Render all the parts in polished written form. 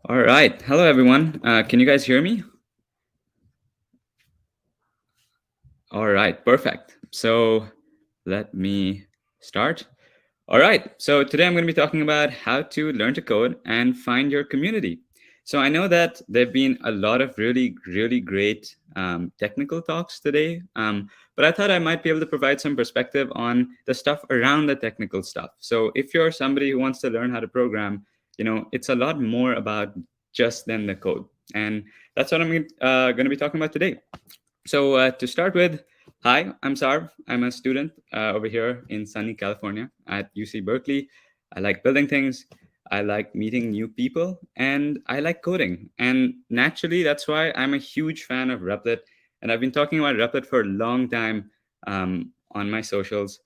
All right. Hello, everyone. Can you guys hear me? All right. Perfect. So let me start. All right. So today I'm going to be talking about how to learn to code and find your community. So I know that there have been a lot of really, really great technical talks today, but I thought I might be able to provide some perspective on the stuff around the technical stuff. So if you're somebody who wants to learn how to program, it's a lot more about just than the code. And that's what I'm going to be talking about today. So to start with, hi, I'm Sarv. I'm a student over here in sunny California at UC Berkeley. I like building things. I like meeting new people, and I like coding. And naturally, that's why I'm a huge fan of Replit. And I've been talking about Replit for a long time on my socials.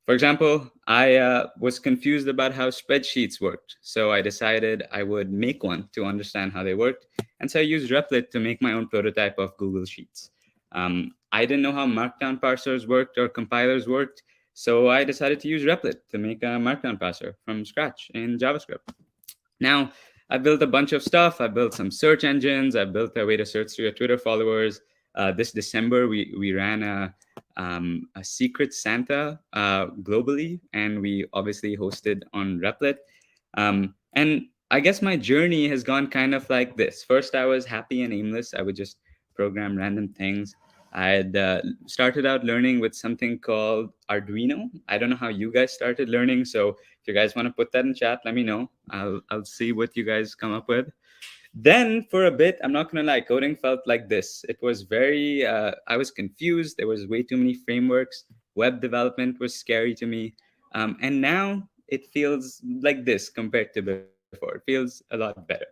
For example, I was confused about how spreadsheets worked. So I decided I would make one to understand how they worked. And so I used Replit to make my own prototype of Google Sheets. I didn't know how Markdown parsers worked or compilers worked. So I decided to use Replit to make a Markdown parser from scratch in JavaScript. Now, I built a bunch of stuff. I built some search engines. I built a way to search through your Twitter followers. This December, we ran a Secret Santa globally, and we obviously hosted on Replit. And I guess my journey has gone kind of like this. First, I was happy and aimless. I would just program random things. I had started out learning with something called Arduino. I don't know how you guys started learning, so if you guys want to put that in chat, let me know. I'll see what you guys come up with. Then for a bit, I'm not gonna lie, coding felt like this. It was very I was confused. There was way too many frameworks. Web development was scary to me. And now it feels like this compared to before. It feels a lot better.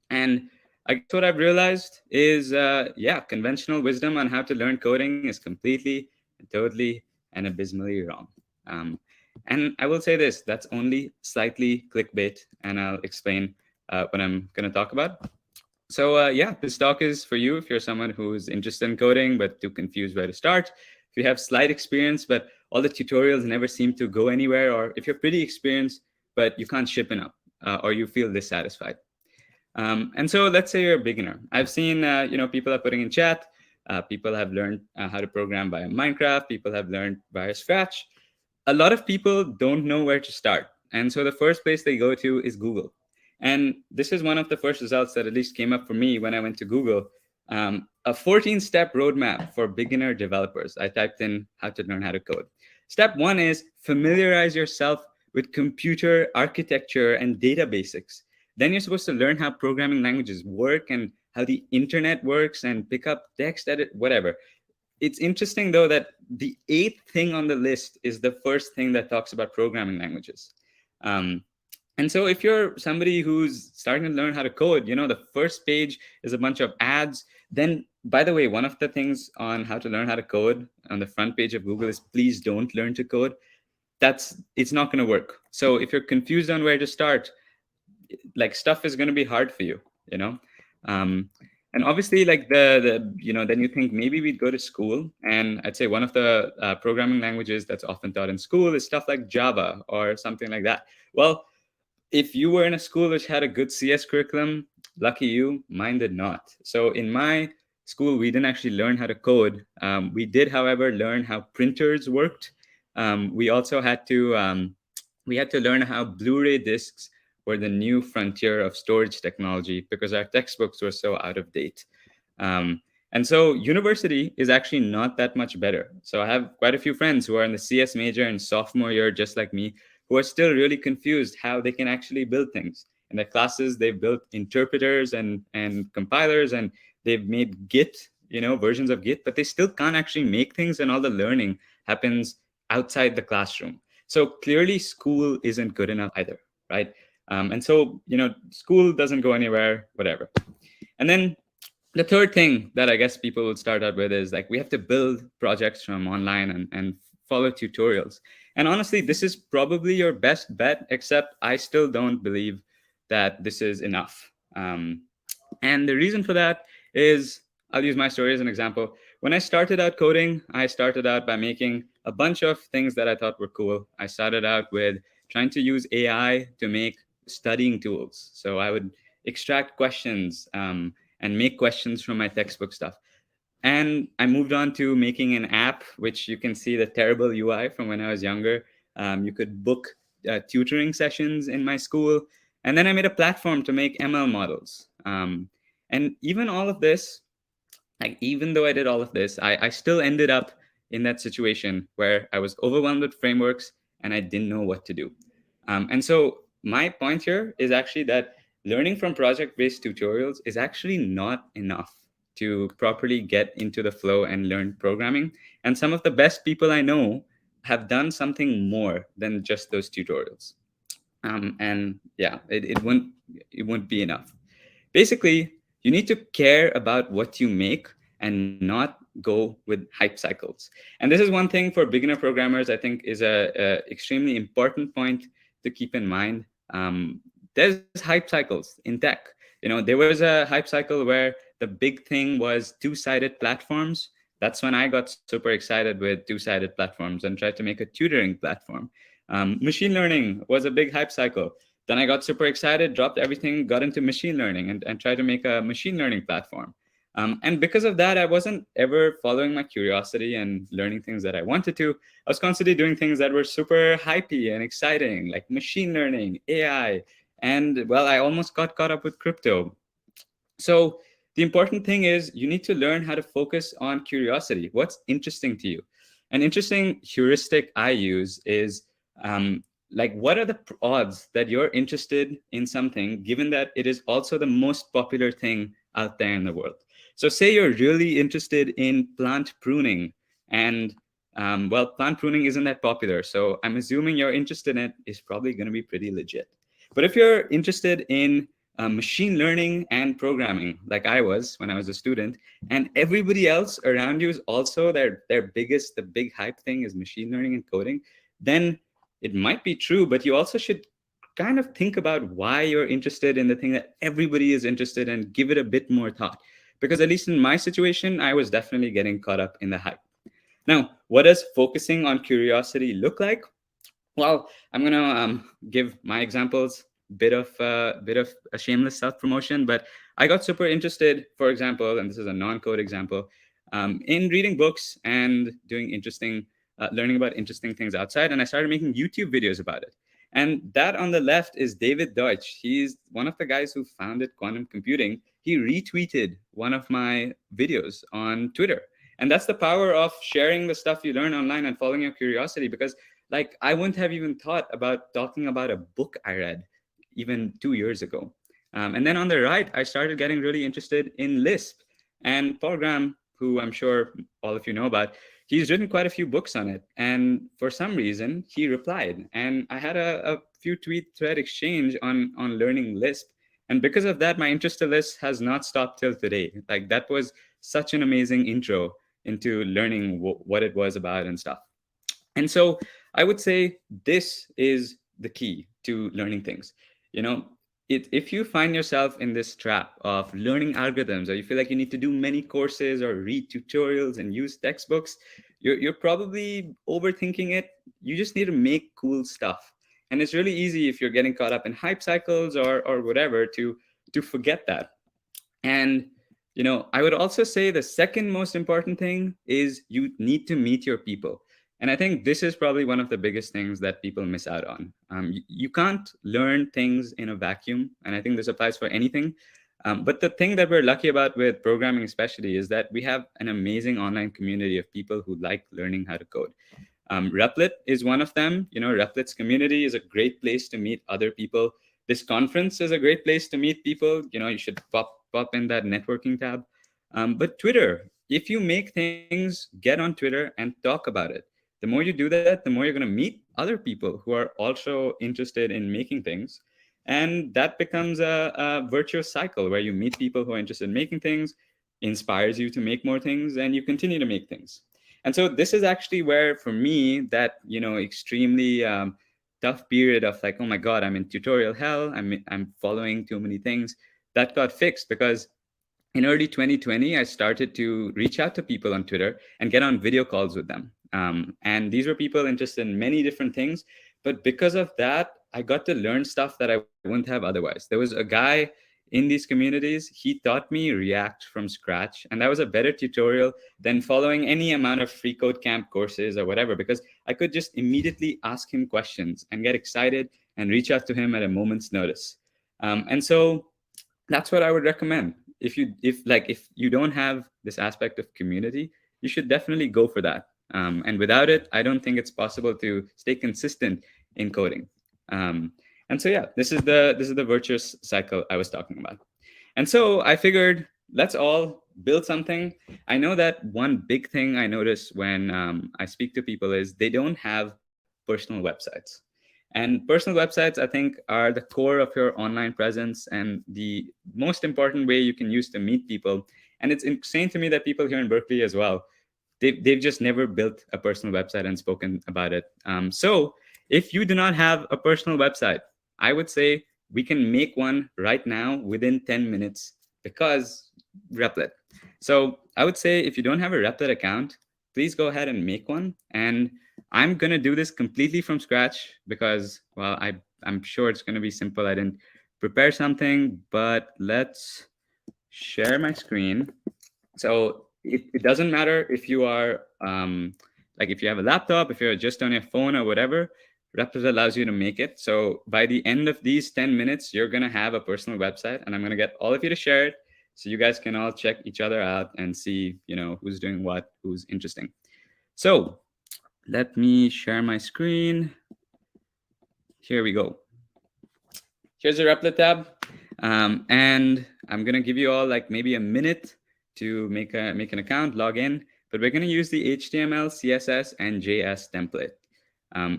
And I guess what I've realized is, yeah, conventional wisdom on how to learn coding is completely and totally and abysmally wrong. Um, and I will say this, that's only slightly clickbait, and I'll explain what I'm going to talk about. So, yeah, this talk is for you if you're someone who's interested in coding but too confused where to start. If you have slight experience, but all the tutorials never seem to go anywhere, or if you're pretty experienced, but you can't ship enough, or you feel dissatisfied. And so let's say you're a beginner. I've seen, people are putting in chat. People have learned how to program via Minecraft. People have learned via Scratch. A lot of people don't know where to start. And so the first place they go to is Google. And this is one of the first results that at least came up for me when I went to Google. A 14-step roadmap for beginner developers. I typed in how to learn how to code. Step one is familiarize yourself with computer architecture and data basics. Then you're supposed to learn how programming languages work and how the internet works and pick up text edit, whatever. It's interesting though that the eighth thing on the list is the first thing that talks about programming languages. Um, and so if you're somebody who's starting to learn how to code, the first page is a bunch of ads. Then, by the way, one of the things on how to learn how to code on the front page of Google is please don't learn to code. It's not going to work. So if you're confused on where to start, like stuff is going to be hard for you, you know um, and obviously like then you think maybe we'd go to school, and I'd say one of the programming languages that's often taught in school is stuff like Java or something like that. Well, if you were in a school which had a good CS curriculum, lucky you, mine did not. So in my school, we didn't actually learn how to code. We did, however, learn how printers worked. We also had to we had to learn how Blu-ray discs were the new frontier of storage technology because our textbooks were so out of date. And so university is actually not that much better. So I have quite a few friends who are in the CS major and sophomore year, just like me, who are still really confused how they can actually build things. In their classes, they've built interpreters and compilers, and they've made Git, versions of Git, but they still can't actually make things, and all the learning happens outside the classroom. So clearly, school isn't good enough either, right? And so, school doesn't go anywhere, whatever. And then the third thing that I guess people would start out with is like we have to build projects from online and follow tutorials. And honestly, this is probably your best bet, except I still don't believe that this is enough. And the reason for that is I'll use my story as an example. When I started out coding, I started out by making a bunch of things that I thought were cool. I started out with trying to use AI to make studying tools. So I would extract questions and make questions from my textbook stuff. And I moved on to making an app, which you can see the terrible UI from when I was younger. You could book tutoring sessions in my school. And then I made a platform to make ML models. And even all of this, like even though I did all of this, I still ended up in that situation where I was overwhelmed with frameworks and I didn't know what to do. And so my point here is actually that learning from project-based tutorials is actually not enough to properly get into the flow and learn programming. And some of the best people I know have done something more than just those tutorials. And yeah, it wouldn't be enough. Basically, you need to care about what you make and not go with hype cycles. And this is one thing for beginner programmers, I think, is a extremely important point to keep in mind. There's hype cycles in tech. There was a hype cycle where the big thing was two-sided platforms. That's when I got super excited with two-sided platforms and tried to make a tutoring platform. Machine learning was a big hype cycle. Then I got super excited, dropped everything, got into machine learning and tried to make a machine learning platform. And because of that, I wasn't ever following my curiosity and learning things that I wanted to. I was constantly doing things that were super hypey and exciting, like machine learning, AI. And well, I almost got caught up with crypto. So the important thing is you need to learn how to focus on curiosity. What's interesting to you? An interesting heuristic I use is like, what are the odds that you're interested in something, given that it is also the most popular thing out there in the world? So say you're really interested in plant pruning, and well, plant pruning isn't that popular. So I'm assuming your interest in it is probably going to be pretty legit. But if you're interested in machine learning and programming, like I was when I was a student, and everybody else around you is also the big hype thing is machine learning and coding, then it might be true, but you also should kind of think about why you're interested in the thing that everybody is interested in, give it a bit more thought. Because at least in my situation, I was definitely getting caught up in the hype. Now, what does focusing on curiosity look like? Well, I'm gonna give my examples. Bit of a shameless self promotion, but I got super interested, for example, and this is a non-code example, in reading books and doing learning about interesting things outside, and I started making YouTube videos about it. And that on the left is David Deutsch. He's one of the guys who founded quantum computing. He retweeted one of my videos on Twitter. And that's the power of sharing the stuff you learn online and following your curiosity, because like I wouldn't have even thought about talking about a book I read even 2 years ago. And then on the right, I started getting really interested in Lisp. And Paul Graham, who I'm sure all of you know about, he's written quite a few books on it. And for some reason, he replied. And I had a few tweet thread exchange on learning Lisp. And because of that, my interest in Lisp has not stopped till today. Like that was such an amazing intro into learning what it was about and stuff. And so I would say this is the key to learning things. You know, if you find yourself in this trap of learning algorithms, or you feel like you need to do many courses or read tutorials and use textbooks, you're probably overthinking it. You just need to make cool stuff. And it's really easy if you're getting caught up in hype cycles or whatever to forget that. And I would also say the second most important thing is you need to meet your people. And I think this is probably one of the biggest things that people miss out on. You can't learn things in a vacuum. And I think this applies for anything. But the thing that we're lucky about with programming, especially, is that we have an amazing online community of people who like learning how to code. Replit is one of them. Replit's community is a great place to meet other people. This conference is a great place to meet people. You should pop in that networking tab. But Twitter, if you make things, get on Twitter and talk about it. The more you do that, the more you're going to meet other people who are also interested in making things. And that becomes a virtuous cycle where you meet people who are interested in making things, inspires you to make more things, and you continue to make things. And so this is actually where, for me, that extremely tough period of like, oh my god, I'm in tutorial hell, I'm following too many things, that got fixed because in early 2020, I started to reach out to people on Twitter and get on video calls with them. And these were people interested in many different things. But because of that, I got to learn stuff that I wouldn't have otherwise. There was a guy in these communities, he taught me React from scratch. And that was a better tutorial than following any amount of free code camp courses or whatever, because I could just immediately ask him questions and get excited and reach out to him at a moment's notice. And so that's what I would recommend. If you don't have this aspect of community, you should definitely go for that. And without it, I don't think it's possible to stay consistent in coding. Um, and so yeah, this is the virtuous cycle I was talking about. And so I figured let's all build something. I know that one big thing I notice when I speak to people is they don't have personal websites. And personal websites, I think, are the core of your online presence and the most important way you can use to meet people. And it's insane to me that people here in Berkeley as well, they've just never built a personal website and spoken about it. So if you do not have a personal website, I would say we can make one right now within 10 minutes because Replit. So I would say if you don't have a Replit account, please go ahead and make one. And I'm going to do this completely from scratch because, well, I'm sure it's going to be simple. I didn't prepare something, but let's share my screen. So it doesn't matter if you are like if you have a laptop, if you're just on your phone or whatever, Replit allows you to make it. So by the end of these 10 minutes, you're going to have a personal website, and I'm going to get all of you to share it so you guys can all check each other out and see, who's doing what, who's interesting. So let me share my screen. Here we go. Here's the Replit tab. And I'm going to give you all like maybe a minute to make an account, log in. But we're going to use the HTML, CSS, and JS template.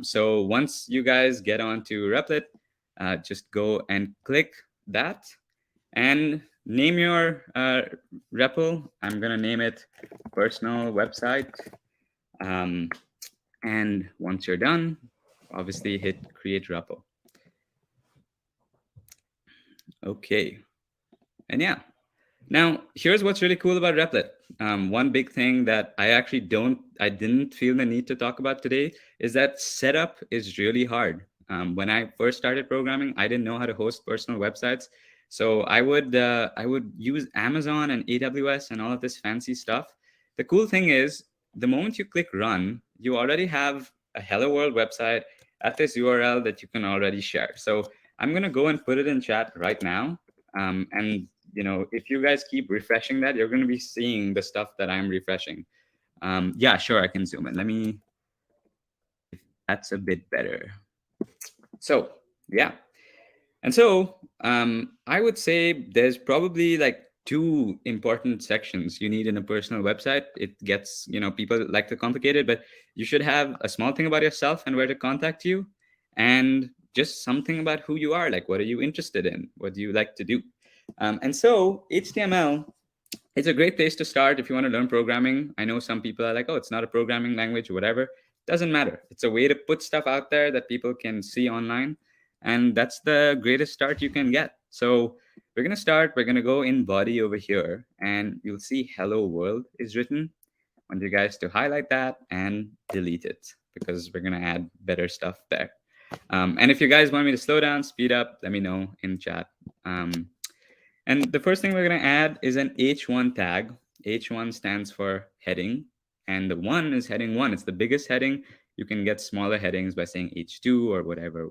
So once you guys get onto Replit, just go and click that and name your REPL. I'm going to name it personal website. And once you're done, obviously hit create REPL. Okay. And yeah. Now, here's what's really cool about Replit. One big thing that I didn't feel the need to talk about today is that setup is really hard. When I first started programming, I didn't know how to host personal websites. So I would use Amazon and AWS and all of this fancy stuff. The cool thing is, the moment you click run, you already have a Hello World website at this URL that you can already share. So I'm going to go and put it in chat right now. And if you guys keep refreshing that, you're going to be seeing the stuff that I'm refreshing. Yeah, sure, I can zoom in. Let me, if that's a bit better. So, yeah. And so I would say there's probably like two important sections you need in a personal website. It gets, people like to complicate it, but you should have a small thing about yourself and where to contact you, and just something about who you are. Like, what are you interested in? What do you like to do? And so HTML, it's a great place to start if you want to learn programming. I know some people are like, oh, it's not a programming language, whatever. Doesn't matter. It's a way to put stuff out there that people can see online. And that's the greatest start you can get. So we're going to start. We're going to go in body over here, and you'll see hello world is written. I want you guys to highlight that and delete it because we're going to add better stuff there. And if you guys want me to slow down, speed up, let me know in chat. And the first thing we're going to add is an H1 tag. H1 stands for heading, and the 1 is heading 1. It's the biggest heading. You can get smaller headings by saying H2 or whatever.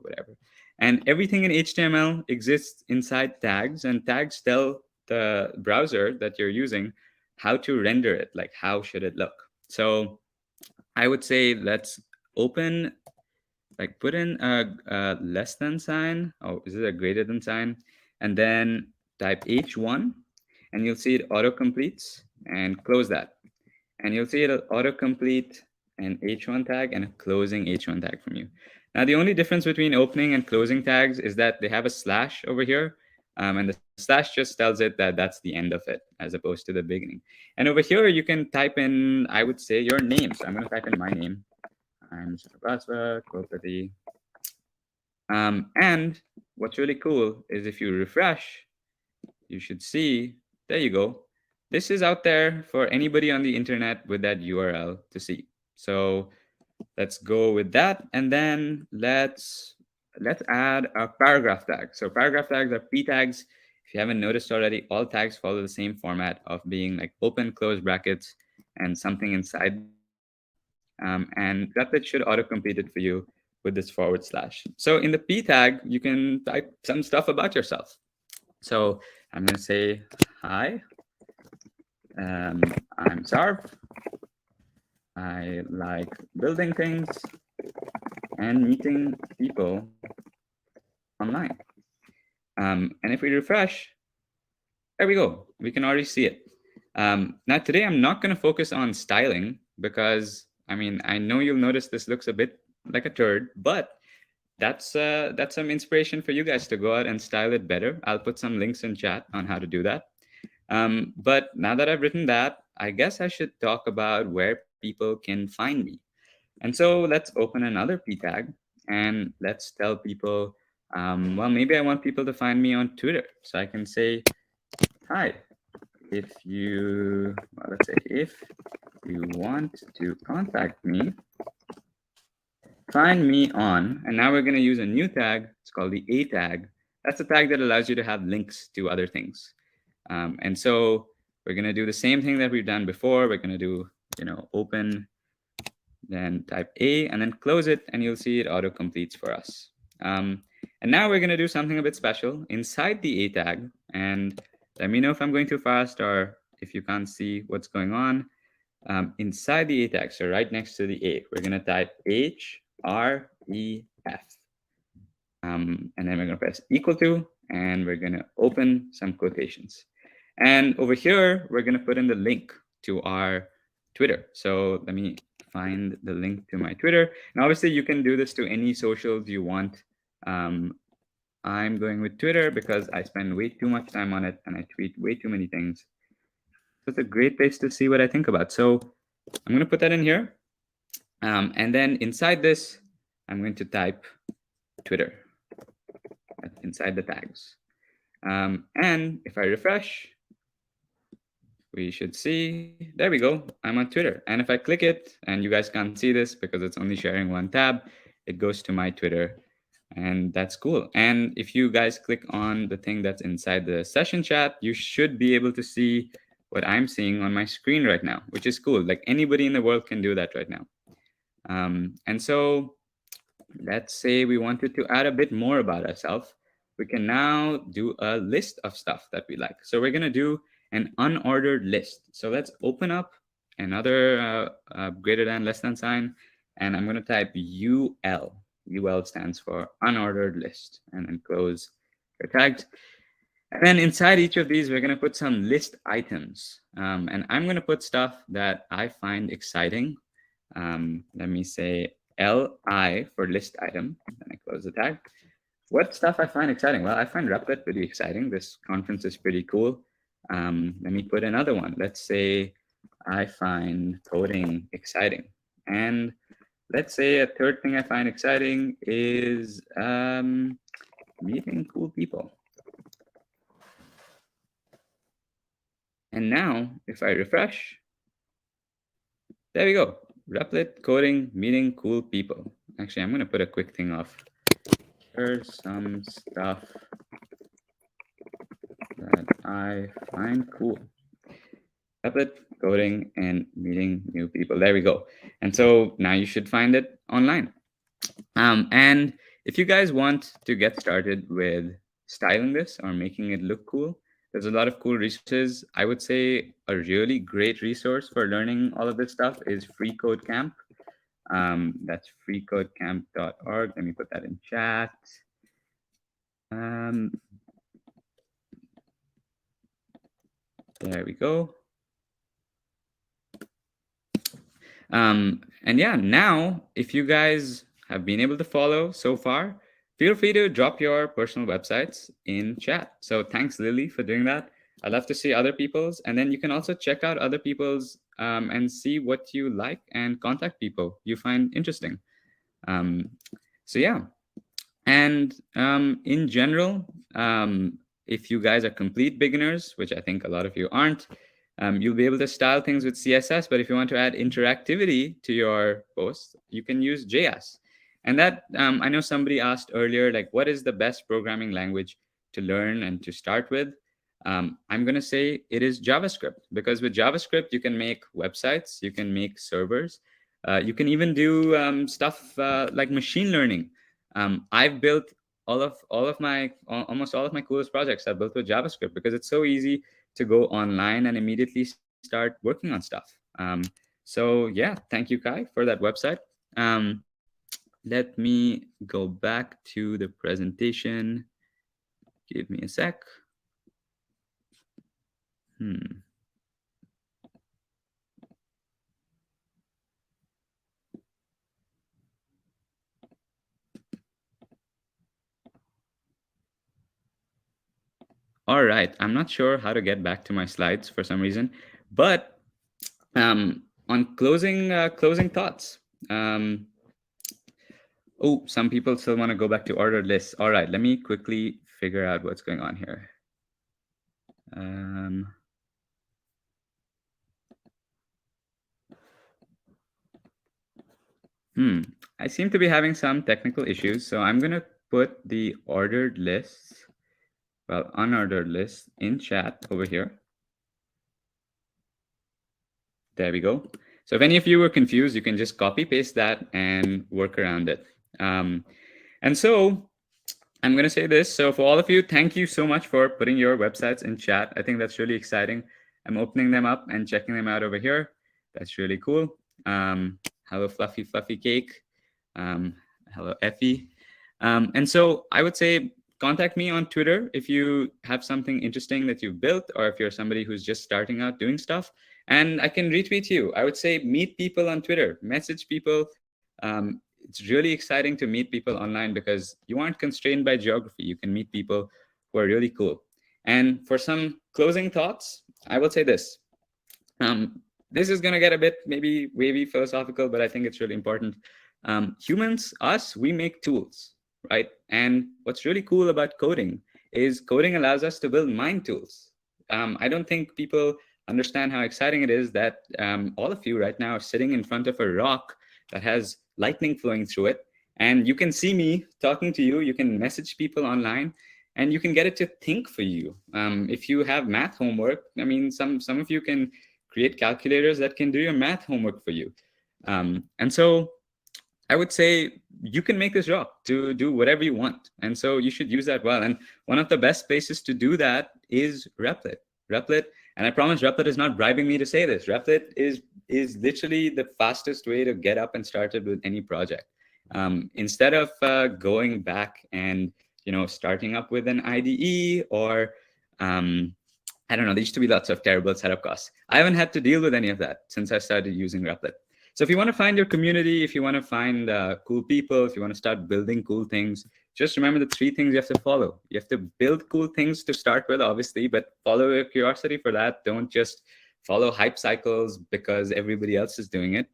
And everything in HTML exists inside tags, and tags tell the browser that you're using how to render it, like how should it look. So I would say let's open, like put in a less than sign. Oh, is it a greater than sign? And then type H1, and you'll see it auto-completes, and close that. And you'll see it'll auto-complete an H1 tag and a closing H1 tag from you. Now, the only difference between opening and closing tags is that they have a slash over here, and the slash just tells it that that's the end of it, as opposed to the beginning. And over here, you can type in, I would say, your name. So I'm going to type in my name. I'm Sarvasv Kulpati. And what's really cool is if you refresh, you should see, there you go. This is out there for anybody on the internet with that URL to see. So let's go with that. And then let's add a paragraph tag. So paragraph tags are p tags. If you haven't noticed already, all tags follow the same format of being like open, close brackets, and something inside them. And Replit should autocomplete it for you with this forward slash. So in the P tag, you can type some stuff about yourself. So I'm going to say, hi, um, I'm Sarv. I like building things and meeting people online. And if we refresh, there we go. We can already see it. Now, today I'm not going to focus on styling because, I mean, I know you'll notice this looks a bit like a turd, but that's some inspiration for you guys to go out and style it better. I'll put some links in chat on how to do that. But now that I've written that, I guess I should talk about where people can find me. And so let's open another P tag and let's tell people, well, maybe I want people to find me on Twitter. So I can say, hi, if you, well, let's say, if you want to contact me, find me on, and now we're going to use a new tag. It's called the A tag. That's a tag that allows you to have links to other things. And so we're going to do the same thing that we've done before. We're going to do, open, then type A, and then close it, and you'll see it auto completes for us. And now we're going to do something a bit special inside the A tag. And let me know if I'm going too fast or if you can't see what's going on. Inside the A tag, so right next to the A, we're going to type href. And then we're going to press equal to, and we're going to open some quotations. And over here, we're going to put in the link to our Twitter. So let me find the link to my Twitter. And obviously, you can do this to any socials you want. I'm going with Twitter because I spend way too much time on it and I tweet way too many things. So it's a great place to see what I think about. So I'm going to put that in here. And then inside this, I'm going to type Twitter inside the tags. And if I refresh, we should see, there we go, I'm on Twitter. And if I click it, and you guys can't see this because it's only sharing one tab, it goes to my Twitter. And that's cool. And if you guys click on the thing that's inside the session chat, you should be able to see what I'm seeing on my screen right now, which is cool. Like anybody in the world can do that right now. And so let's say we wanted to add a bit more about ourselves. We can now do a list of stuff that we like. So we're going to do an unordered list. So let's open up another greater than, less than sign, and I'm going to type UL. UL stands for unordered list, and then close your tags. And then inside each of these, we're going to put some list items. And I'm going to put stuff that I find exciting. Let me say LI for list item, and I close the tag. What stuff I find exciting? Well, I find Replit pretty exciting. This conference is pretty cool. Let me put another one. Let's say I find coding exciting. And let's say a third thing I find exciting is meeting cool people. And now, if I refresh, there we go. Replit, coding, meeting cool people. Actually, I'm going to put a quick thing off. Here's some stuff that I find cool. Replit, coding, and meeting new people. There we go. And so now you should find it online. And if you guys want to get started with styling this or making it look cool, there's a lot of cool resources. I would say a really great resource for learning all of this stuff is Free Code Camp. That's freecodecamp.org. Let me put that in chat. There we go. And yeah, now, if you guys have been able to follow so far, feel free to drop your personal websites in chat. So thanks, Lily, for doing that. I'd love to see other people's. And then you can also check out other people's and see what you like and contact people you find interesting. So yeah. And in general, if you guys are complete beginners, which I think a lot of you aren't, you'll be able to style things with CSS. But if you want to add interactivity to your posts, you can use JS. And that, I know somebody asked earlier, like, what is the best programming language to learn and to start with, I'm going to say it is JavaScript, because with JavaScript, you can make websites, you can make servers, you can even do stuff like machine learning. I've built almost all of my coolest projects are built with JavaScript because it's so easy to go online and immediately start working on stuff. So yeah, thank you, Kai, for that website. Um, Let me go back to the presentation. Give me a sec. Hmm. All right. I'm not sure how to get back to my slides for some reason, but on closing thoughts. Oh, some people still want to go back to ordered lists. All right. Let me quickly figure out what's going on here. Um, Hmm. I seem to be having some technical issues, so I'm going to put the ordered lists, well, unordered list in chat over here. There we go. So if any of you were confused, you can just copy paste that and work around it. And so I'm going to say this. So for all of you, thank you so much for putting your websites in chat. I think that's really exciting. I'm opening them up and checking them out over here. That's really cool. Hello, Fluffy Fluffy Cake. Hello, Effie. And so I would say contact me on Twitter if you have something interesting that you've built, or if you're somebody who's just starting out doing stuff, and I can retweet you. I would say meet people on Twitter, message people. It's really exciting to meet people online because you aren't constrained by geography. You can meet people who are really cool. And for some closing thoughts, I will say this. This is going to get a bit maybe wavy philosophical, but I think it's really important. Humans, us, we make tools, right? And what's really cool about coding is coding allows us to build mind tools. I don't think people understand how exciting it is that all of you right now are sitting in front of a rock that has lightning flowing through it. And you can see me talking to you. You can message people online, and you can get it to think for you. If you have math homework, I mean, some of you can create calculators that can do your math homework for you. And so I would say you can make this rock to do whatever you want. And so you should use that well. And one of the best places to do that is Replit. Replit, and I promise Replit is not bribing me to say this. Replit is literally the fastest way to get up and started with any project. Instead of going back and starting up with an IDE or I don't know, there used to be lots of terrible setup costs. I haven't had to deal with any of that since I started using Replit. So if you want to find your community, if you want to find cool people, if you want to start building cool things, just remember the three things you have to follow. You have to build cool things to start with, obviously, but follow your curiosity for that. Don't just follow hype cycles because everybody else is doing it.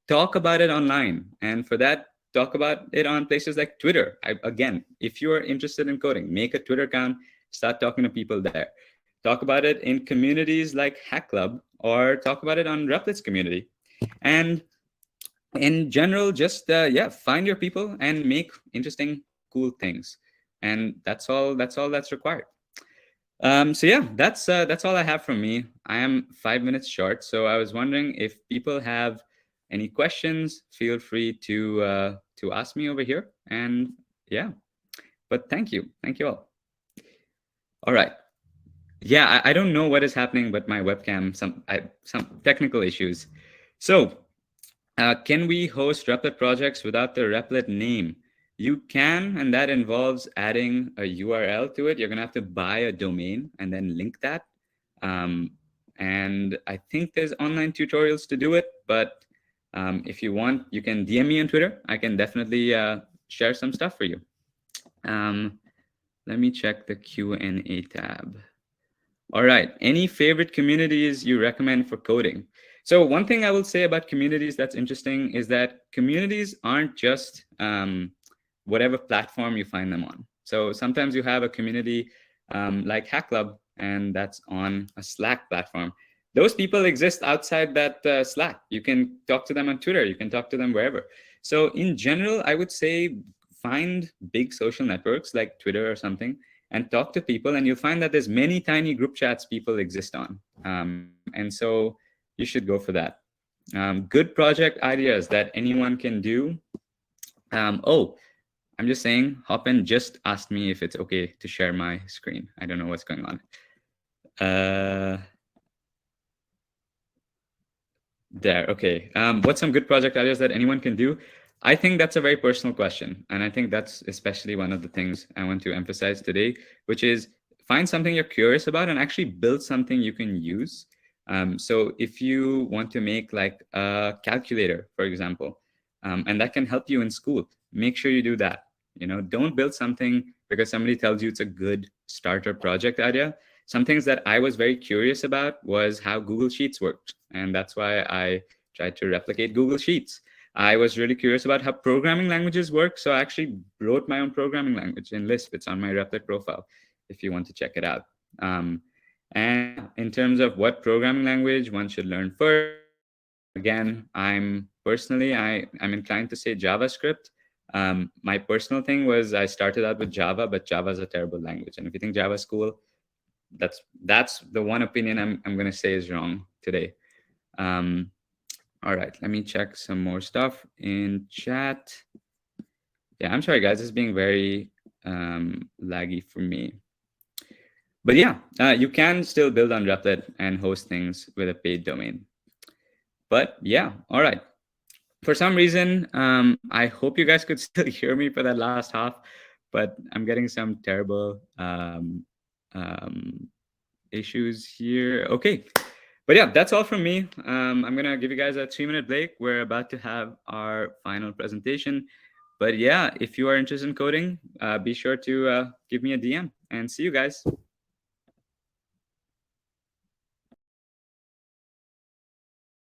Talk about it online. And for that, talk about it on places like Twitter. Again, if you're interested in coding, make a Twitter account, start talking to people there. Talk about it in communities like Hack Club, or talk about it on Replit's community. And in general, just find your people and make interesting, cool things. And that's required. So yeah, that's all I have from me. I am 5 minutes short, so I was wondering if people have any questions. Feel free to ask me over here. And yeah, but thank you all. All right. Yeah, I don't know what is happening, but my webcam, some technical issues. So, can we host Replit projects without the Replit name? You can, and that involves adding a URL to it. You're going to have to buy a domain and then link that. And I think there's online tutorials to do it, but if you want, you can DM me on Twitter. I can definitely share some stuff for you. Let me check the Q&A tab. All right. Any favorite communities you recommend for coding? So one thing I will say about communities that's interesting is that communities aren't just whatever platform you find them on. So sometimes you have a community like Hack Club, and that's on a Slack platform. Those people exist outside that Slack. You can talk to them on Twitter. You can talk to them wherever. So in general, I would say find big social networks like Twitter or something, and talk to people, and you'll find that there's many tiny group chats people exist on. And so you should go for that. Good project ideas that anyone can do. Oh, I'm just saying, Hopin just asked me if it's okay to share my screen. I don't know what's going on. Uh, There, okay. What's some good project ideas that anyone can do? I think that's a very personal question. And I think that's especially one of the things I want to emphasize today, which is find something you're curious about and actually build something you can use. So if you want to make like a calculator, for example, and that can help you in school, make sure you do that. Don't build something because somebody tells you it's a good starter project idea. Some things that I was very curious about was how Google Sheets worked. And that's why I tried to replicate Google Sheets. I was really curious about how programming languages work. So I actually wrote my own programming language in Lisp. It's on my Replit profile if you want to check it out. And in terms of what programming language one should learn first, again, I'm inclined to say JavaScript. My personal thing was I started out with Java, but Java is a terrible language. And if you think Java's cool, that's the one opinion I'm going to say is wrong today. Um, all right, let me check some more stuff in chat. Yeah, I'm sorry, guys. It's being very laggy for me. But yeah, you can still build on Replit and host things with a paid domain. But yeah, all right. For some reason, I hope you guys could still hear me for that last half, but I'm getting some terrible issues here. Okay. But yeah, that's all from me. I'm going to give you guys a 3-minute break. We're about to have our final presentation. But yeah, if you are interested in coding, be sure to give me a DM and see you guys.